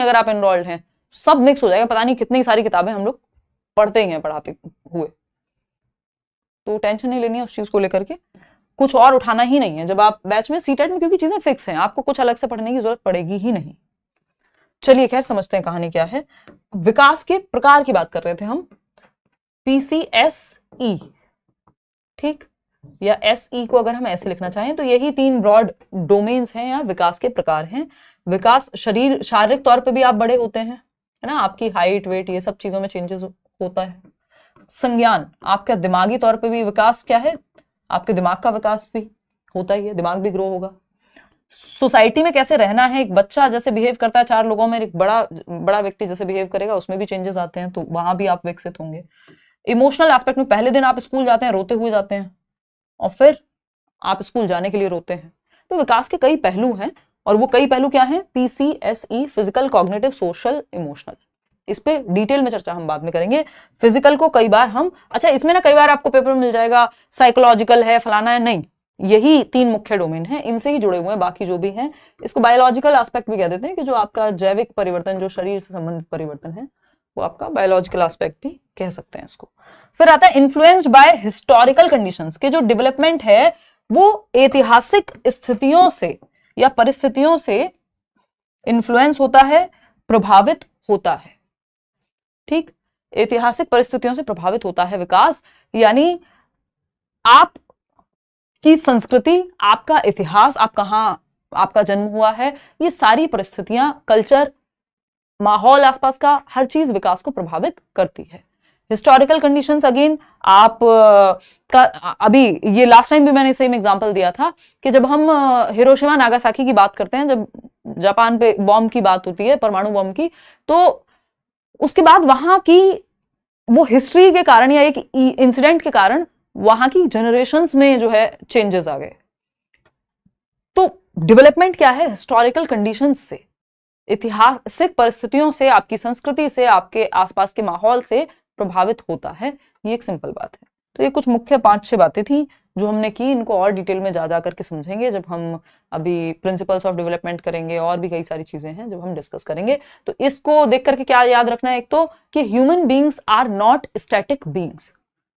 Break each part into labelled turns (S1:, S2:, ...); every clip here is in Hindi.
S1: अगर आप एनरोल्ड हैं, सब मिक्स हो जाएगा, पता नहीं कितनी सारी किताबें हम लोग पढ़ते ही हैं पढ़ाते हुए। तो टेंशन नहीं लेनी है उस चीज को लेकर के, कुछ और उठाना ही नहीं है जब आप बैच में सीटेट में, क्योंकि चीजें फिक्स हैं, आपको कुछ अलग से पढ़ने की जरूरत पड़ेगी ही नहीं। चलिए खैर समझते हैं कहानी क्या है। विकास के प्रकार की बात कर रहे थे हम, PCSE, ठीक, या SE को अगर हम ऐसे लिखना चाहें तो यही 3 ब्रॉड डोमेन्स हैं या विकास के प्रकार हैं। विकास शारीरिक तौर पे भी आप बड़े होते हैं, है ना, आपकी हाइट वेट ये सब चीजों में चेंजेस होता है। संज्ञान, आपका दिमागी तौर पे भी विकास क्या है, आपके दिमाग का विकास भी होता ही है, दिमाग भी ग्रो होगा। सोसाइटी में कैसे रहना है, एक बच्चा जैसे बिहेव करता है 4 लोगों में, एक बड़ा व्यक्ति जैसे बिहेव करेगा, उसमें भी चेंजेस आते हैं, तो वहां भी आप विकसित होंगे। इमोशनल एस्पेक्ट में पहले दिन आप स्कूल जाते हैं रोते हुए जाते हैं, और फिर आप स्कूल जाने के लिए रोते हैं। तो विकास के कई पहलू हैं, और वो कई पहलू क्या हैं, PCSE, physical, cognitive, social, emotional. इस पे डिटेल में चर्चा हम बाद में करेंगे। फिजिकल को कई बार हम, अच्छा इसमें ना कई बार आपको पेपर में मिल जाएगा साइकोलॉजिकल है फलाना है, नहीं, यही 3 मुख्य डोमेन हैं, इनसे ही जुड़े हुए हैं बाकी जो भी हैं। इसको बायोलॉजिकल एस्पेक्ट भी कह देते हैं, कि जो आपका जैविक परिवर्तन, जो शरीर से संबंधित परिवर्तन है, वो आपका बायोलॉजिकल एस्पेक्ट भी कह सकते हैं इसको। फिर आता है इन्फ्लुएंस्ड बाय हिस्टोरिकल कंडीशंस, के जो डेवलपमेंट है वो ऐतिहासिक स्थितियों से या परिस्थितियों से इन्फ्लुएंस होता है, प्रभावित होता है, ठीक, ऐतिहासिक परिस्थितियों से प्रभावित होता है विकास, यानी आप की संस्कृति, आपका इतिहास, आप कहां आपका जन्म हुआ है, ये सारी परिस्थितियां, कल्चर, माहौल आसपास का, हर चीज विकास को प्रभावित करती है। हिस्टोरिकल कंडीशंस अगेन आप का, अभी ये लास्ट टाइम भी मैंने सेम एग्जांपल दिया था कि जब हम हिरोशिमा नागासाकी की बात करते हैं, जब जापान पे बॉम्ब की बात होती है, परमाणु बॉम्ब की, तो उसके बाद वहां की वो हिस्ट्री के कारण या एक इंसिडेंट के कारण वहां की जनरेशंस में जो है चेंजेस आ गए। तो डेवलपमेंट क्या है, हिस्टोरिकल कंडीशंस से, ऐतिहासिक परिस्थितियों से, आपकी संस्कृति से, आपके आसपास के माहौल से प्रभावित होता है। ये एक सिंपल बात है। तो ये कुछ मुख्य 5-6 बातें थी जो हमने की, इनको और डिटेल में जा करके समझेंगे जब हम अभी प्रिंसिपल्स ऑफ डेवलपमेंट करेंगे, और भी कई सारी चीजें हैं जब हम डिस्कस करेंगे। तो इसको देख करके क्या याद रखना है, एक तो कि human beings are not static beings.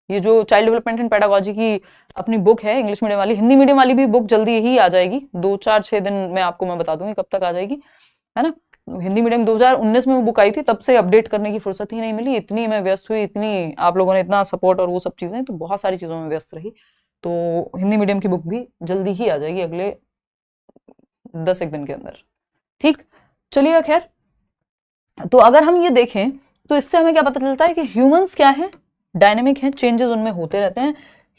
S1: ये जो चाइल्ड डेवलपमेंट एंड पेडागोजी की अपनी बुक है इंग्लिश मीडियम वाली, हिंदी मीडियम वाली भी बुक जल्दी ही आ जाएगी, 2-4-6 दिन में आपको मैं बता दूंगी कब तक आ जाएगी, है ना। हिंदी मीडियम 2019 में वो बुक आई थी, तब से अपडेट करने की फुर्सत ही नहीं मिली, इतनी मैं व्यस्त हुई, इतनी आप लोगों ने इतना सपोर्ट और वो सब चीजें, तो बहुत सारी चीजों में व्यस्त रही। तो हिंदी मीडियम की बुक भी जल्दी ही आ जाएगी अगले 10 दिन के अंदर, ठीक। चलिएगा खैर, तो अगर हम ये देखें तो इससे हमें क्या पता चलता है कि ह्यूमंस क्या है, डायनेमिक है, चेंजेस उनमें होते रहते हैं।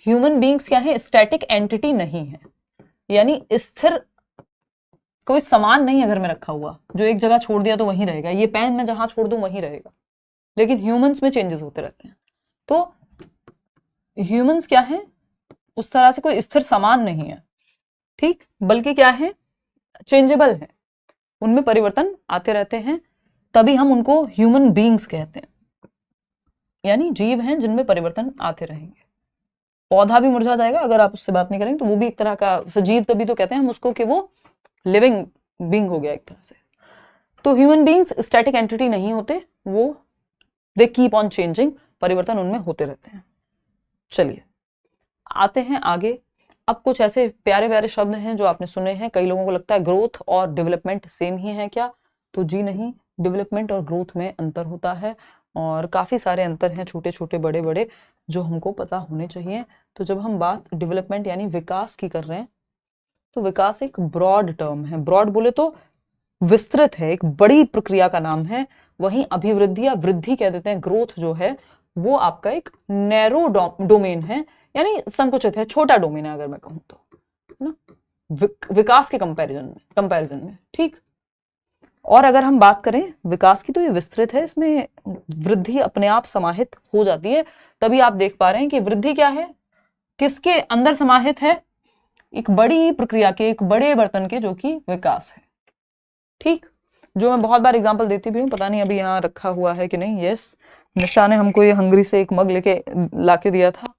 S1: ह्यूमन बींग्स क्या है, स्टैटिक एंटिटी नहीं है, यानी स्थिर कोई सामान नहीं है घर में रखा हुआ जो एक जगह छोड़ दिया तो वहीं रहेगा, ये पेन मैं जहां छोड़ दूं वहीं रहेगा, लेकिन ह्यूमंस में चेंजेस होते रहते हैं। तो ह्यूमंस क्या है, उस तरह से कोई स्थिर सामान नहीं है, ठीक, बल्कि क्या है, चेंजेबल है, उनमें परिवर्तन आते रहते हैं, तभी हम उनको ह्यूमन बींग्स कहते हैं, यानी जीव हैं जिनमें परिवर्तन आते रहेंगे। पौधा भी मुरझा जाएगा अगर आप उससे बात नहीं करेंगे, तो वो भी एक तरह का सजीव, तभी तो कहते हैं हम उसको कि वो लिविंग बींग हो गया एक तरह से। तो ह्यूमन बींग्स स्टैटिक एंटिटी नहीं होते, वो दे कीप ऑन चेंजिंग, परिवर्तन उनमें होते रहते हैं। चलिए आते हैं आगे। अब कुछ ऐसे प्यारे प्यारे शब्द हैं जो आपने सुने हैं, कई लोगों को लगता है ग्रोथ और डेवलपमेंट सेम ही है क्या, तो जी नहीं, डेवलपमेंट और ग्रोथ में अंतर होता है, और काफी सारे अंतर हैं, छोटे छोटे बड़े बड़े, जो हमको पता होने चाहिए। तो जब हम बात डेवलपमेंट यानी विकास की कर रहे हैं, तो विकास एक ब्रॉड टर्म है, ब्रॉड बोले तो विस्तृत है, एक बड़ी प्रक्रिया का नाम है। वहीं अभिवृद्धि या वृद्धि कह देते हैं, ग्रोथ जो है वो आपका एक नैरो डोमेन है, यानी संकुचित है, छोटा डोमेन है अगर मैं कहूं तो, है ना, विकास के कंपैरिजन में, ठीक। और अगर हम बात करें विकास की तो ये विस्तृत है, इसमें वृद्धि अपने आप समाहित हो जाती है। तभी आप देख पा रहे हैं कि वृद्धि क्या है, किसके अंदर समाहित है, एक बड़ी प्रक्रिया के, एक बड़े बर्तन के, जो कि विकास है, ठीक। जो मैं बहुत बार एग्जांपल देती भी हूँ, पता नहीं अभी यहाँ रखा हुआ है कि नहीं, यस, निशा ने हमको ये हंगरी से एक मग लेके लाके दिया था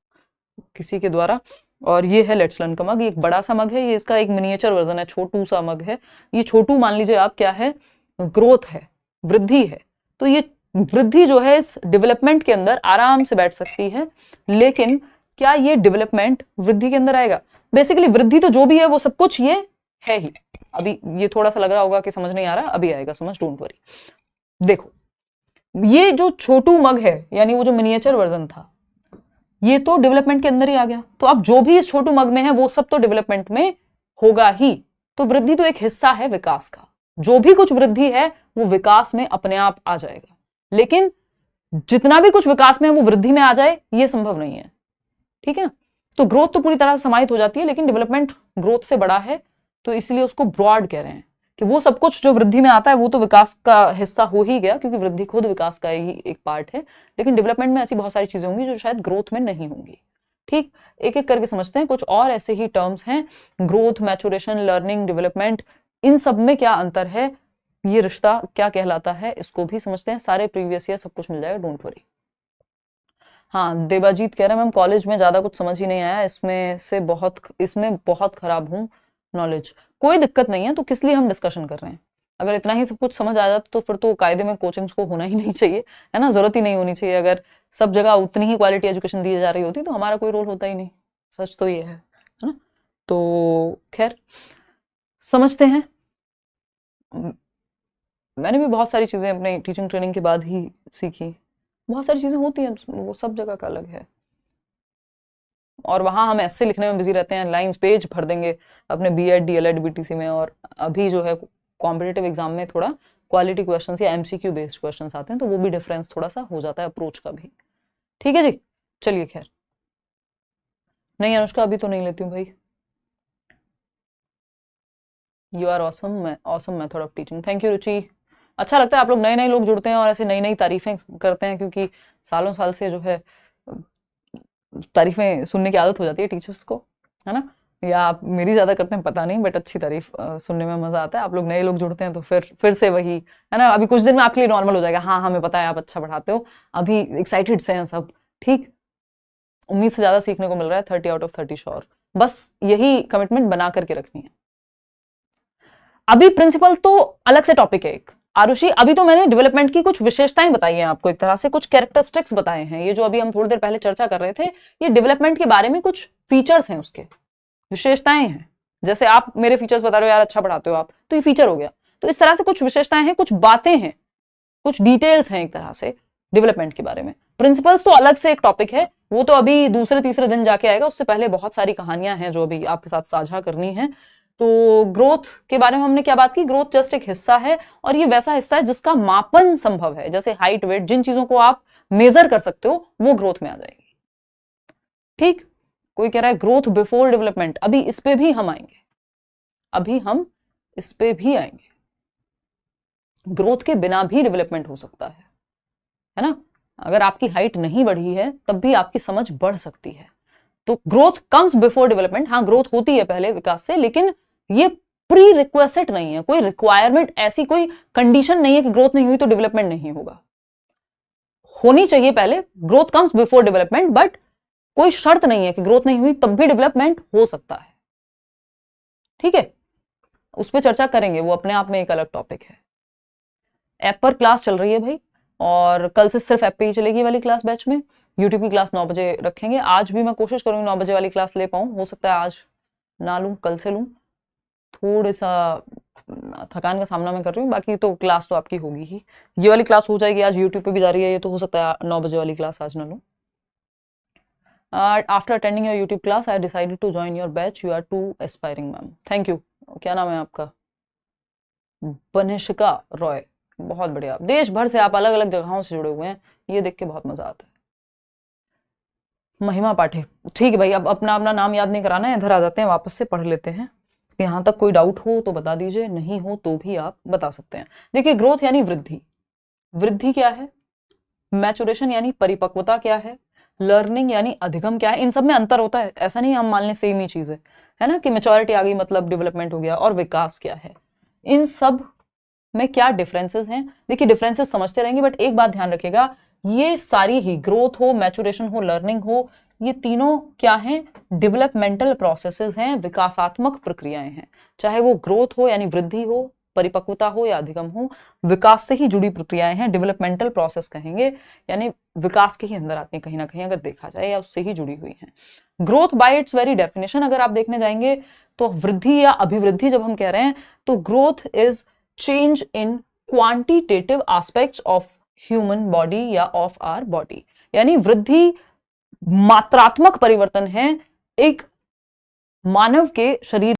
S1: किसी के द्वारा, और ये है लेट्स लर्न का मग, ये एक बड़ा सा मग है, ये इसका एक मिनिएचर वर्जन है, छोटू सा मग है। ये छोटू मान लीजिए आप क्या है, ग्रोथ है, वृद्धि है, तो ये वृद्धि जो है इस डेवलपमेंट के अंदर आराम से बैठ सकती है, लेकिन क्या ये डेवलपमेंट वृद्धि के अंदर आएगा? बेसिकली वृद्धि तो जो भी है वो सब कुछ ये है ही। अभी ये थोड़ा सा लग रहा होगा कि समझ नहीं आ रहा, अभी आएगा समझ, डोंट वरी। देखो ये जो छोटू मग है यानी वो जो मिनिएचर वर्जन था, ये तो डेवलपमेंट के अंदर ही आ गया, तो अब जो भी इस छोटू मग में है वो सब तो डेवलपमेंट में होगा ही। तो वृद्धि तो एक हिस्सा है विकास का, जो भी कुछ वृद्धि है वो विकास में अपने आप आ जाएगा, लेकिन जितना भी कुछ विकास में है वो वृद्धि में आ जाए ये संभव नहीं है, ठीक है ना। तो ग्रोथ तो पूरी तरह से समाहित हो जाती है, लेकिन डेवलपमेंट ग्रोथ से बड़ा है, तो इसलिए उसको ब्रॉड कह रहे हैं कि वो सब कुछ जो वृद्धि में आता है वो तो विकास का हिस्सा हो ही गया, क्योंकि वृद्धि खुद विकास का ही एक पार्ट है, लेकिन डेवलपमेंट में ऐसी बहुत सारी चीजें होंगी जो शायद ग्रोथ में नहीं होंगी। ठीक, एक एक करके समझते हैं। कुछ और ऐसे ही टर्म्स हैं, ग्रोथ, मैचुरेशन, लर्निंग, डेवलपमेंट, इन सब में क्या अंतर है, ये रिश्ता क्या कहलाता है, इसको भी समझते हैं। सारे प्रीवियस ईयर सब कुछ मिल जाएगा, डोंट वरी। हाँ, देवाजीत कह रहे हैं मैम कॉलेज में ज्यादा कुछ समझ ही नहीं आया, इसमें बहुत खराब हूँ नॉलेज। कोई दिक्कत नहीं है, तो किस लिए हम डिस्कशन कर रहे हैं? अगर इतना ही सब कुछ समझ आ जाता तो फिर तो कायदे में कोचिंग्स को होना ही नहीं चाहिए, है ना, जरूरत ही नहीं होनी चाहिए। अगर सब जगह उतनी ही क्वालिटी एजुकेशन दी जा रही होती तो हमारा कोई रोल होता ही नहीं, सच तो ये है ना। तो खैर समझते हैं। मैंने भी बहुत सारी चीजें अपने टीचिंग ट्रेनिंग के बाद ही सीखी, बहुत सारी चीजें होती हैं, वो सब जगह का अलग है। और वहां हम ऐसे लिखने में बिजी रहते हैं, लाइंस पेज भर देंगे अपने बीएड, डीएलएड, बीटीसी में, और अभी जो है कॉम्पिटिटिव एग्जाम में थोड़ा क्वालिटी क्वेश्चंस या एमसीक्यू बेस्ड क्वेश्चंस आते हैं, तो वो भी डिफरेंस थोड़ा सा हो जाता है अप्रोच का भी। ठीक है जी, चलिए खैर। नहीं अनुष्का, अभी तो नहीं लेती हूँ भाई। You are awesome, awesome method of teaching, thank you Ruchi. अच्छा लगता है आप लोग नए नए लोग जुड़ते हैं और ऐसे नई नई तारीफें करते हैं, क्योंकि सालों साल से जो है तारीफें सुनने की आदत हो जाती है टीचर्स को, है ना। या आप मेरी ज्यादा करते हैं पता नहीं, बट अच्छी तारीफ सुनने में मजा आता है। आप लोग नए लोग जुड़ते हैं तो फिर से वही है ना, अभी कुछ दिन में आपके लिए नॉर्मल हो जाएगा। हाँ, हमें पता है आप अच्छा पढ़ाते हो, अभी एक्साइटेड से हैं सब। ठीक, उम्मीद से ज्यादा सीखने को मिल रहा है, 30 आउट ऑफ 30 श्योर। बस यही कमिटमेंट बना करके रखनी है। अभी प्रिंसिपल तो अलग से टॉपिक है एक। आरुषि, अभी तो मैंने डेवलपमेंट की कुछ विशेषताएं बताई हैं आपको, एक तरह से कुछ कैरेक्टरिस्टिक्स बताए हैं। ये जो अभी हम थोड़ी देर पहले चर्चा कर रहे थे, ये डेवलपमेंट के बारे में कुछ फीचर्स हैं, उसके विशेषताएं हैं। जैसे आप मेरे फीचर्स बता रहे हो, यार अच्छा पढ़ाते हो आप, तो ये फीचर हो गया। तो इस तरह से कुछ विशेषताएं हैं, कुछ बातें हैं, कुछ डिटेल्स हैं एक तरह से डेवलपमेंट के बारे में। प्रिंसिपल्स तो अलग से एक टॉपिक है, वो तो अभी दूसरे तीसरे दिन जाके आएगा। उससे पहले बहुत सारी कहानियां हैं जो अभी आपके साथ साझा करनी है। तो ग्रोथ के बारे में हमने क्या बात की, ग्रोथ जस्ट एक हिस्सा है, और ये वैसा हिस्सा है जिसका मापन संभव है। जैसे हाइट, वेट, जिन चीजों को आप मेजर कर सकते हो वो ग्रोथ में आ जाएगी। ठीक, कोई कह रहा है ग्रोथ बिफोर डेवलपमेंट, अभी इस पे भी हम आएंगे, अभी हम इस पे भी आएंगे। ग्रोथ के बिना भी डेवलपमेंट हो सकता है ना। अगर आपकी हाइट नहीं बढ़ी है तब भी आपकी समझ बढ़ सकती है। तो ग्रोथ कम्स बिफोर डेवलपमेंट। हाँ, ग्रोथ होती है पहले विकास से, लेकिन ये प्री रिक्वेस्ट नहीं है, कोई रिक्वायरमेंट, ऐसी कोई कंडीशन नहीं है कि ग्रोथ नहीं हुई तो डेवलपमेंट नहीं होगा। होनी चाहिए पहले, growth comes before development, but कोई शर्त नहीं है कि ग्रोथ नहीं हुई तब भी डेवलपमेंट हो सकता है। ठीक है, उस पर चर्चा करेंगे, वो अपने आप में एक अलग टॉपिक है। ऐप पर क्लास चल रही है भाई, और कल से सिर्फ ऐप पे ही चलेगी वाली क्लास बैच में। यूट्यूब की क्लास 9 बजे रखेंगे। आज भी मैं कोशिश करूंगी 9 बजे वाली क्लास ले पाऊं, हो सकता है आज ना लूं, कल से लूं। थोड़ा सा थकान का सामना मैं कर रही हूँ, बाकी तो क्लास तो आपकी होगी ही। ये वाली क्लास हो जाएगी आज, यूट्यूब पे भी जा रही है ये, तो हो सकता है 9 बजे वाली क्लास आज ना लूं। After attending your YouTube class I decided to join your batch, you are too aspiring ma'am. Thank you. क्या नाम है आपका? बनिशिका रॉय, बहुत बढ़िया। देश भर से आप अलग अलग जगहों से जुड़े हुए हैं, ये देख के बहुत मजा आता है। महिमा पाठे, ठीक है भाई, अब अपना अपना नाम याद नहीं कराना है, इधर आ जाते हैं, वापस से पढ़ लेते हैं। यहां तक कोई डाउट हो तो बता दीजिए, नहीं हो तो भी आप बता सकते हैं। देखिए, ग्रोथ यानी वृद्धि, वृद्धि क्या है, मैचुरेशन यानी परिपक्वता क्या है, लर्निंग यानी अधिगम क्या है। इन सब में अंतर होता है, ऐसा नहीं हम मान लें सेम ही चीज है ना, कि मैच्योरिटी आ गई मतलब डेवलपमेंट हो गया। और विकास क्या है, इन सब में क्या डिफरेंसेस हैं। देखिए, डिफरेंसेस समझते रहेंगे, बट एक बात ध्यान रखिएगा, ये सारी ही ग्रोथ हो, मैचुरेशन हो, लर्निंग हो, ये तीनों क्या हैं, डेवलपमेंटल प्रोसेसेस हैं, विकासात्मक प्रक्रियाएं हैं। चाहे वो ग्रोथ हो यानी वृद्धि हो, परिपक्वता हो या अधिगम हो, विकास से ही जुड़ी प्रक्रियाएं हैं, डेवलपमेंटल प्रोसेस कहेंगे, यानी विकास के ही अंदर आती हैं कहीं ना कहीं अगर देखा जाए, या उससे ही जुड़ी हुई हैं। Growth by it's very definition अगर आप देखने जाएंगे तो वृद्धि या अभिवृद्धि जब हम कह रहे हैं तो growth is change in quantitative aspects of human body या ऑफ आवर बॉडी, यानी वृद्धि मात्रात्मक परिवर्तन है एक मानव के शरीर